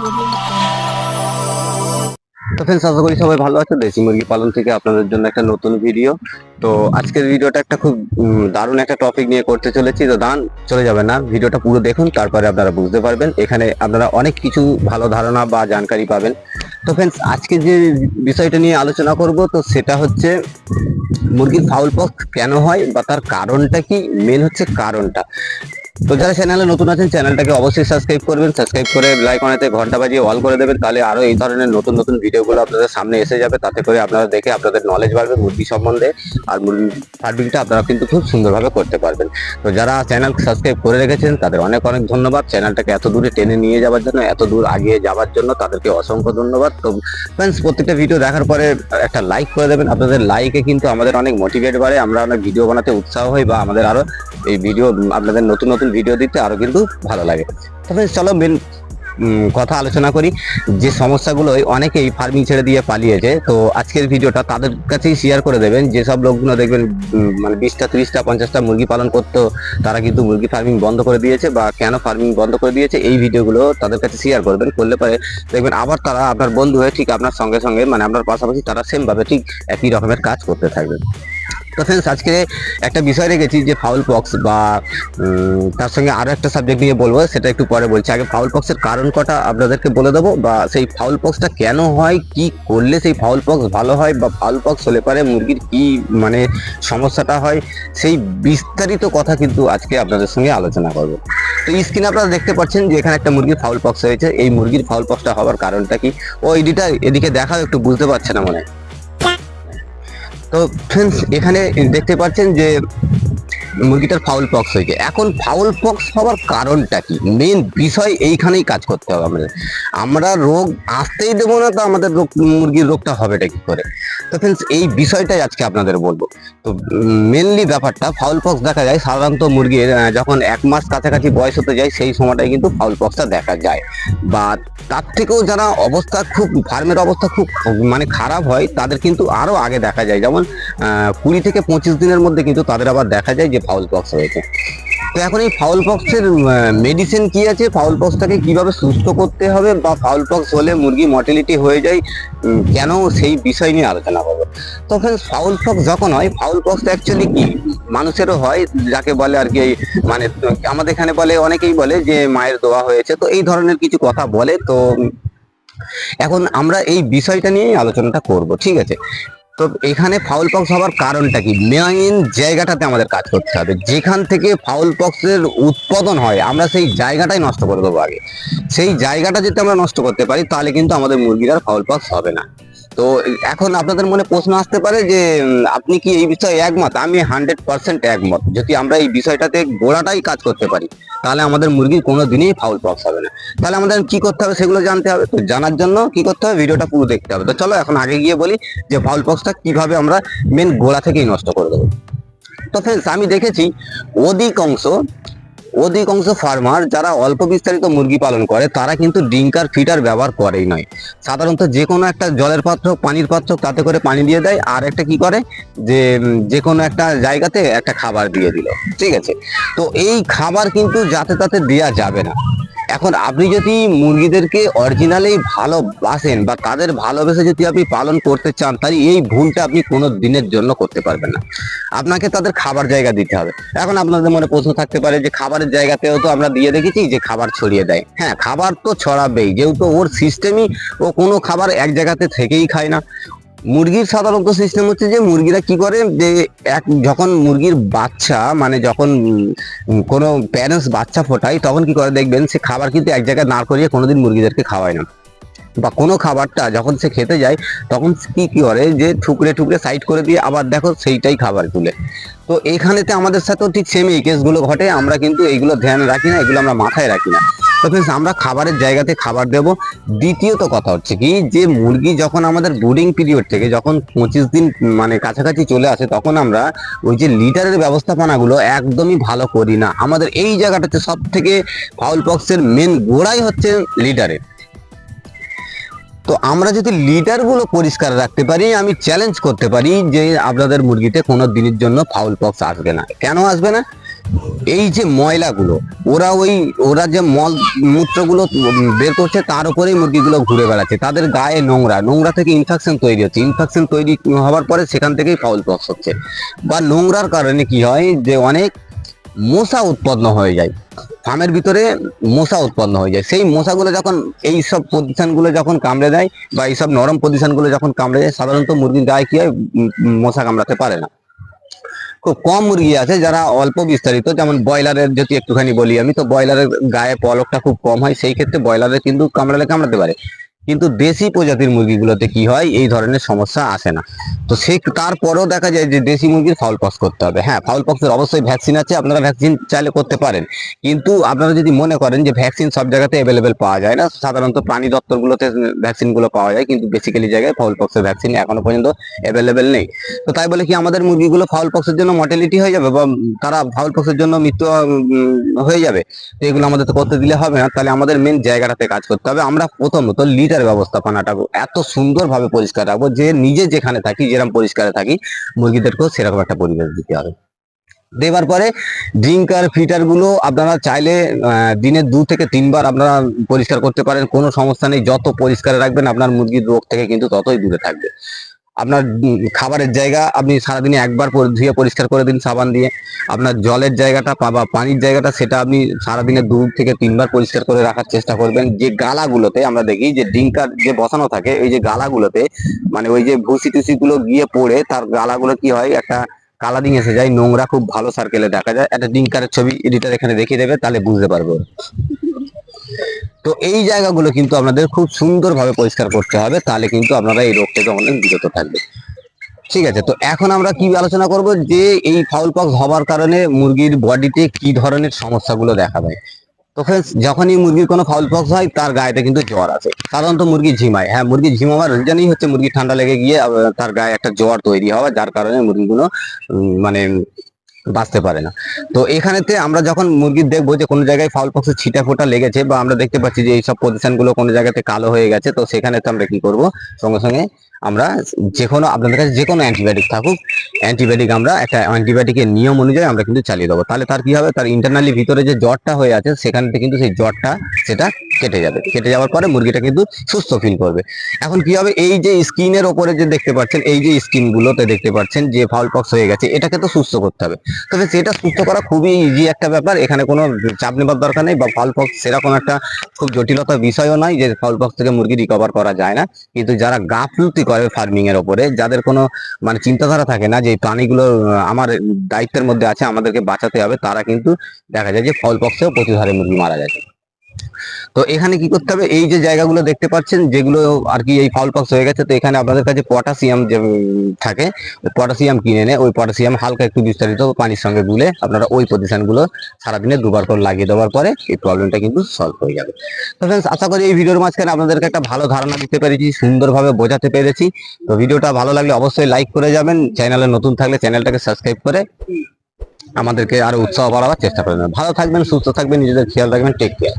তো फ्रेंड्स আশা করি সবাই ভালো আছে। দেশি মুরগি পালন থেকে আপনাদের জন্য একটা নতুন ভিডিও। তো আজকের ভিডিওটা একটা খুব দারুণ একটা টপিক নিয়ে করতে চলেছি। তো চলে যাবেন না, ভিডিওটা পুরো দেখুন, তারপরে আপনারা বুঝতে পারবেন। এখানে আপনারা অনেক কিছু ভালো ধারণা বা জানকারি পাবেন। তো फ्रेंड्स আজকে যে বিষয়টা নিয়ে আলোচনা করব, তো সেটা হচ্ছে মুরগির ফাউল পক্স কেন হয় বা তার কারণটা কি, মেন হচ্ছে কারণটা। তো যারা চ্যানেলে নতুন আছেন চ্যানেলটাকে অবশ্যই সাবস্ক্রাইব করবেন, সাবস্ক্রাইব করে বেল আইকনেতে ঘন্টা বাজিয়ে অল করে দেবেন, তাহলে আরো এই ধরনের নতুন নতুন ভিডিওগুলো আপনাদের সামনে এসে যাবে। তাতে করে আপনারা দেখে আপনাদের নলেজ বাড়বে মুরগি সম্বন্ধে, আর মুরগি ফার্মিংটা আপনারা কিন্তু খুব সুন্দরভাবে করতে পারবেন। তো যারা চ্যানেল সাবস্ক্রাইব করে রেখেছেন তাদের অনেক অনেক ধন্যবাদ। চ্যানেলটাকে এত দূরে টেনে নিয়ে যাওয়ার জন্য, এত দূর আগিয়ে যাওয়ার জন্য তাদেরকে অসংখ্য ধন্যবাদ। তো ফ্রেন্ডস প্রত্যেকটা ভিডিও দেখার পরে একটা লাইক করে দেবেন। আপনাদের লাইকে কিন্তু আমাদের অনেক মোটিভেট বাড়ে, আমরা অনেক ভিডিও বানাতে উৎসাহ হই, বা আমাদের আরো এই ভিডিও আপনাদের নতুন নতুন ভিডিও দিতে আরো কিন্তু ভালো লাগে। তবে চলো মেন কথা আলোচনা করি। যে সমস্যাগুলো অনেকেই ফার্মিং ছেড়ে দিয়ে পালিয়েছে, তো আজকের ভিডিওটা তাদের কাছেই শেয়ার করে দেবেন। যেসব লোকগুলো দেখবেন মানে 20টা 30টা 50টা মুরগি পালন করতো, তারা কিন্তু মুরগি ফার্মিং বন্ধ করে দিয়েছে, বা কেন ফার্মিং বন্ধ করে দিয়েছে এই ভিডিওগুলো তাদের কাছে শেয়ার করবেন। করলে পরে দেখবেন আবার তারা আপনার বন্ধু হয়ে ঠিক আপনার সঙ্গে সঙ্গে, মানে আপনার পাশাপাশি তারা সেম ভাবে ঠিক একই রকমের কাজ করতে থাকবে। তো ফ্রেন্ডস আজকে একটা বিষয় রেখেছি যে ফাউল পক্স, বা তার সঙ্গে আরো একটা সাবজেক্ট নিয়ে বলবো, সেটা একটু পরে বলছি। আগে ফাউল পক্সের কারণ কটা আপনাদেরকে বলে দেবো, বা সেই ফাউল পক্সটা কেন হয়, কি করলে সেই ফাউল পক্স ভালো হয়, বা ফাউল পক্স হলে পারে মুরগির কি মানে সমস্যাটা হয়, সেই বিস্তারিত কথা কিন্তু আজকে আপনাদের সঙ্গে আলোচনা করবো। তো স্ক্রিনে আপনারা দেখতে পাচ্ছেন যে এখানে একটা মুরগির ফাউল পক্স হয়েছে। এই মুরগির ফাউল পক্সটা হওয়ার কারণটা কি, ও এদিকে দেখাও, একটু বুঝতে পারছে না মনে হয়। তো ফ্রেন্ডস এখানে দেখতে পাচ্ছেন যে মুরগিটার ফাউল পক্স হয়েছে। এখন ফাউল পক্স হওয়ার কারণটা কি, মেন বিষয় এইখানেই কাজ করতে হবে আমাদের। আমরা রোগ আসতেই দেবো না, তো আমাদের মুরগির রোগটা হবেটা কি করে। তো ফ্রেন্ডস এই বিষয়টাই আজকে আপনাদের বলবো। তো মেনলি ব্যাপারটা, ফাউল পক্স দেখা যায় সাধারণত মুরগির যখন 1 মাস কাছাকাছি বয়স হতে যায়, সেই সময়টাই কিন্তু ফাউল পক্সটা দেখা যায়। বা তার থেকেও যারা অবস্থা খুব, ফার্মের অবস্থা খুব মানে খারাপ হয়, তাদের কিন্তু আরো আগে দেখা যায়। যেমন 20 থেকে 25 দিনের মধ্যে কিন্তু তাদের আবার দেখা যায় যে ফাউল পক্স হয়েছে। তো এখন এই ফাউল পক্সের মেডিসিন কি আছে, ফাউল পক্সটাকে কিভাবে সুস্থ করতে হবে, বা ফাউল পক্স হলে মুরগি মর্টালিটি হয়ে যায় কেন, সেই বিষয় নিয়ে আলোচনা করবো। তো ফ্রেন্ডস ফাউল পক্স যখন হয়, ফাউল পক্স অ্যাকচুয়ালি কি, মানুষেরও হয়, যাকে বলে আর কি মানে আমাদের এখানে বলে, অনেকেই বলে যে মায়ের দোয়া হয়েছে, তো এই ধরনের কিছু কথা বলে। তো এখন আমরা এই বিষয়টা নিয়ে আলোচনাটা করব, ঠিক আছে। তো এখানে ফাউল পক্স হওয়ার কারণটা কি, মেইন জায়গাটাতে আমাদের কাজ করতে হবে। যেখান থেকে ফাউল পক্সের উৎপাদন হয়, আমরা সেই জায়গাটাই নষ্ট করে দেবো আগে। সেই জায়গাটা যদি আমরা নষ্ট করতে পারি, তাহলে কিন্তু আমাদের মুরগির আর ফাউল পক্স হবে না। তো এখন আপনাদের মনে প্রশ্ন আসতে পারে যে আপনি কি এই বিষয়ে একমত? আমি 100% একমত। যদি আমরা এই বিষয়টাতে গোড়াটাই কাজ করতে পারি, তাহলে আমাদের মুরগির কোনো দিনই ফাউল পক্স হবে না। তাহলে আমাদের কি করতে হবে সেগুলো জানতে হবে। তো জানার জন্য কি করতে হবে, ভিডিওটা পুরো দেখতে হবে। তো চলো এখন আগে গিয়ে বলি যে ফাউল পক্সটা কিভাবে আমরা মেন গোড়া থেকেই নষ্ট করে দেবো। তো ফ্রেন্ডস আমি দেখেছি অধিকাংশ ফার্মার যারা অল্প বিস্তারিত মুরগি পালন করে, তারা কিন্তু ডিঙ্কার ফিটার ব্যবহার করেই নয়। সাধারণত যে কোনো একটা জলের পাত্র, পানির পাত্র, তাতে করে পানি দিয়ে দেয়, আর একটা কি করে যে কোনো একটা জায়গাতে একটা খাবার দিয়ে দিল, ঠিক আছে। তো এই খাবার কিন্তু যাতে তাতে দেওয়া যাবে না। এখন আপনি যদি মুরগিদেরকে অরিজিনালি ভালোবাসেন, বা তাদের ভালোবেসে যদি আপনি পালন করতে চান, তাহলে এই ভুলটা আপনি কোনো দিনের জন্য করতে পারবেন না। আপনাকে তাদের খাবার জায়গা দিতে হবে। এখন আপনাদের মনে প্রশ্ন থাকতে পারে যে খাবারের জায়গাতেও তো আমরা দিয়ে দেখেছি যে খাবার ছড়িয়ে দেয়। হ্যাঁ, খাবার তো ছড়াবেই, যেহেতু ওর সিস্টেমই, ও কোনো খাবার এক জায়গাতে থেকেই খায় না। মুরগির সাধারণত সিস্টেম হচ্ছে যে মুরগিরা কি করে, যে যখন মুরগির বাচ্চা, মানে যখন কোনো প্যারেন্টস বাচ্চা ফোটায়, তখন কি করে দেখবেন, সে খাবার কিন্তু এক জায়গায় না করিয়ে কোনোদিন মুরগিদেরকে খাওয়ায় না। বা কোনো খাবারটা যখন সে খেতে যায়, তখন কি করে যে ঠুকরে ঠুকরে সাইড করে দিয়ে আবার দেখো সেইটাই খাবার তুলে। তো এইখানেতে আমাদের সাথেও ঠিক সেম এই কেসগুলো ঘটে। আমরা কিন্তু এইগুলো ধ্যান রাখি না, এগুলো আমরা মাথায় রাখি না। তো ফ্রেন্ডস আমরা খাবারের জায়গাতে খাবার দেব। দ্বিতীয়ত কথা হচ্ছে কি, যে মুরগি যখন আমাদের ব্রুডিং পিরিয়ড থেকে যখন 25 দিন মানে কাছাকাছি চলে আসে, তখন আমরা ওই যে লিটারের ব্যবস্থাপনাগুলো একদমই ভালো করি না। আমাদের এই জায়গাটাতে সব থেকে ফাউল পক্সের মেন গোড়াই হচ্ছে লিটারের। তো আমরা যদি লিটারগুলো পরিষ্কার রাখতে পারি, আমি চ্যালেঞ্জ করতে পারি যে আপনাদের মুরগিতে কোনো দিনের জন্য ফাউল পক্স আসবে না। কেন আসবে না? এই যে ময়লাগুলো ওরা যে মল মূত্রগুলো বের করছে, তার উপরেই মুরগিগুলো ঘুরে বেড়াচ্ছে, তাদের গায়ে নোংরা থেকে ইনফেকশন তৈরি হচ্ছে, ইনফেকশন তৈরি হওয়ার পরে সেখান থেকেই ফাউল পক্স হচ্ছে। বা নোংরার কারণে কি হয় যে অনেক মশা উৎপন্ন হয়ে যায়, ফার্মের ভিতরে মশা উৎপন্ন হয়ে যায়। সেই মশাগুলো যখন এই সব পজিশনগুলো যখন কামড়ে দেয় বা এইসব নরম পজিশনগুলো যখন কামড়ে যায়, সাধারণত মুরগির গায়ে কি হয়, মশা কামড়াতে পারে না। খুব কম মুরগি আছে যারা অল্প বিস্তারিত, যেমন ব্রয়লারের যদি একটুখানি বলি আমি, তো ব্রয়লারের গায়ে পলকটা খুব কম হয়, সেই ক্ষেত্রে ব্রয়লারের কিন্তু কামড়াতে পারে। কিন্তু দেশি প্রজাতির মুরগিগুলোতে কি হয়, এই ধরনের সমস্যা আসে না। তো সে তারপরেও দেখা যায় যে দেশি মুরগির ফাউল পক্স করতে হবে। হ্যাঁ, ফাউল পক্সের অবশ্যই ভ্যাকসিন আছে, আপনারা ভ্যাকসিন চাইলে করতে পারেন। কিন্তু আপনারা যদি মনে করেন যে ভ্যাকসিন সব জায়গাতে অ্যাভেলেবেল পাওয়া যায় না, সাধারণত প্রাণী দপ্তরগুলোতে ভ্যাকসিনগুলো পাওয়া যায়, কিন্তু বেসিক্যালি জায়গায় ফাউল পক্সের ভ্যাকসিন এখনো পর্যন্ত অ্যাভেলেবেল নেই। তো তাই বলে কি আমাদের মুরগিগুলো ফাউল পক্সের জন্য মর্টালিটি হয়ে যাবে, বা তারা ফাউল পক্সের জন্য মৃত্যু হয়ে যাবে? তো এগুলো আমাদের তো করতে দিলে হবে না। তাহলে আমাদের মেন জায়গাটাতে কাজ করতে হবে। আমরা প্রথমত লিটার ব্যবস্থাপনাটা এত সুন্দরভাবে পরিষ্কার রাখবো যে নিজে যেখানে থাকি যেরকম পরিষ্কারে থাকি, মুরগিদেরকেও সেরকম একটা পরিবেশ দিতে হবে। দেবার পরে ড্রিঙ্কার ফিটার গুলো আপনারা চাইলে দিনে 2 থেকে 3 বার আপনারা পরিষ্কার করতে পারেন, কোনো সমস্যা নেই। যত পরিষ্কার রাখবেন আপনার মুরগির রোগ থেকে কিন্তু ততই দূরে থাকবে। আপনার খাবারের জায়গা আপনি সারাদিনে একবার ধুয়ে পরিষ্কার করে দিন সাবান দিয়ে। আপনার জলের জায়গাটা বা পানির জায়গাটা সেটা আপনি সারাদিনে 2 থেকে 3 বার পরিষ্কার করে রাখার চেষ্টা করবেন। যে গালাগুলোতে আমরা দেখি যে ড্রিঙ্কার যে বসানো থাকে, এই যে গালাগুলোতে মানে ওই যে ভুসি টুসি গুলো গিয়ে পড়ে তার গালাগুলো কি হয়, একটা কালারিং এসে যায়, নোংরা খুব ভালো সার্কেলে দেখা যায়। একটা ড্রিঙ্কারের ছবি এডিটর এখানে দেখিয়ে দেবে, তাহলে বুঝতে পারবো। তো এই জায়গাগুলো কিন্তু আপনাদের খুব সুন্দরভাবে পরিষ্কার করতে হবে, তাহলে কিন্তু আপনারা এই রোগ থেকে অনেক বিরত থাকবে। ঠিক আছে, তো এখন আমরা কি আলোচনা করব যে এই ফাউল পক্স হওয়ার কারণে মুরগির বডিতে কি ধরনের সমস্যাগুলো দেখা দেয়। তো ফ্রেন্ডস, যখনই মুরগির কোনো ফাউল পক্স হয় তার গায়েতে কিন্তু জ্বর আসে। সাধারণত মুরগি ঝিমায়। হ্যাঁ, মুরগি ঝিমাবার রিজনই হচ্ছে মুরগি ঠান্ডা লেগে গিয়ে তার গায়ে একটা জ্বর তৈরি হওয়া, যার কারণে মুরগিগুলো মানে বাঁচতে পারে না। তো এখানেতে আমরা যখন মুরগির দেখবো যে কোনো জায়গায় ফাউল পক্সের ছিটা ফোটা লেগেছে, বা আমরা দেখতে পাচ্ছি যে এইসব পজিশন গুলো কোনো জায়গাতে কালো হয়ে গেছে, তো সেখানেতে আমরা কি করব, সঙ্গে সঙ্গে আমরা যে কোনো আপনাদের কাছে যে কোনো অ্যান্টিবায়োটিক থাকুক, অ্যান্টিবায়োটিক আমরা একটা অ্যান্টিবায়োটিকের নিয়ম অনুযায়ী আমরা কিন্তু চালিয়ে দেবো। তাহলে তার কি হবে, তার ইন্টারনালি ভিতরে যে জ্বরটা হয়ে আছে সেখান থেকে কিন্তু সেই জ্বরটা সেটা কেটে যাবে। কেটে যাওয়ার পরে মুরগিটা কিন্তু সুস্থ ফিল করবে। এখন কি হবে, এই যে স্কিনের ওপরে যে দেখতে পাচ্ছেন, এই যে স্কিন গুলোতে দেখতে পাচ্ছেন যে ফাউল পক্স হয়ে গেছে, এটাকে তো সুস্থ করতে হবে। তবে সেটা সুস্থ করা খুবই ইজি একটা ব্যাপার, এখানে কোনো চাপ নেবার দরকার নেই। বা ফাউল পক্স সেরকম একটা খুব জটিলতার বিষয়ও নয় যে ফাউল পক্স থেকে মুরগি রিকভার করা যায় না। কিন্তু যারা গাফলুতি করে ফার্মিং এর ওপরে, যাদের কোনো মানে চিন্তাধারা থাকে না যে এই প্রাণীগুলো আমার দায়িত্বের মধ্যে আছে, আমাদেরকে বাঁচাতে হবে, তারা কিন্তু দেখা যায় যে ফাউল পক্সেও প্রচুর হারে মুরগি মারা যায়। তো এখানে কি করতে হবে, এই যে জায়গাগুলো দেখতে পাচ্ছেন যেগুলো আর কি এই ফাউল পক্স হয়ে গেছে, তো এখানে আপনাদের কাছে পটাশিয়াম যে থাকে, পটাশিয়াম কিনে এনে ওই পটাশিয়াম হালকা একটু বিস্তারিত পানির সঙ্গে গুলে আপনারা ওই পজিশনগুলো সারাদিনে 2 বার করে লাগিয়ে দেওয়ার পরে এই প্রবলেমটা কিন্তু সলভ হয়ে যাবে। তো ফ্রেন্ডস, আশা করি এই ভিডিওর মাঝখানে আপনাদেরকে একটা ভালো ধারণা দিতে পেরেছি, সুন্দরভাবে বোঝাতে পেরেছি। তো ভিডিওটা ভালো লাগলে অবশ্যই লাইক করে যাবেন, চ্যানেলে নতুন থাকলে চ্যানেলটাকে সাবস্ক্রাইব করে আমাদেরকে আরো উৎসাহ বাড়াবার চেষ্টা করবেন। ভালো থাকবেন, সুস্থ থাকবেন, নিজেদের খেয়াল রাখবেন। Take care.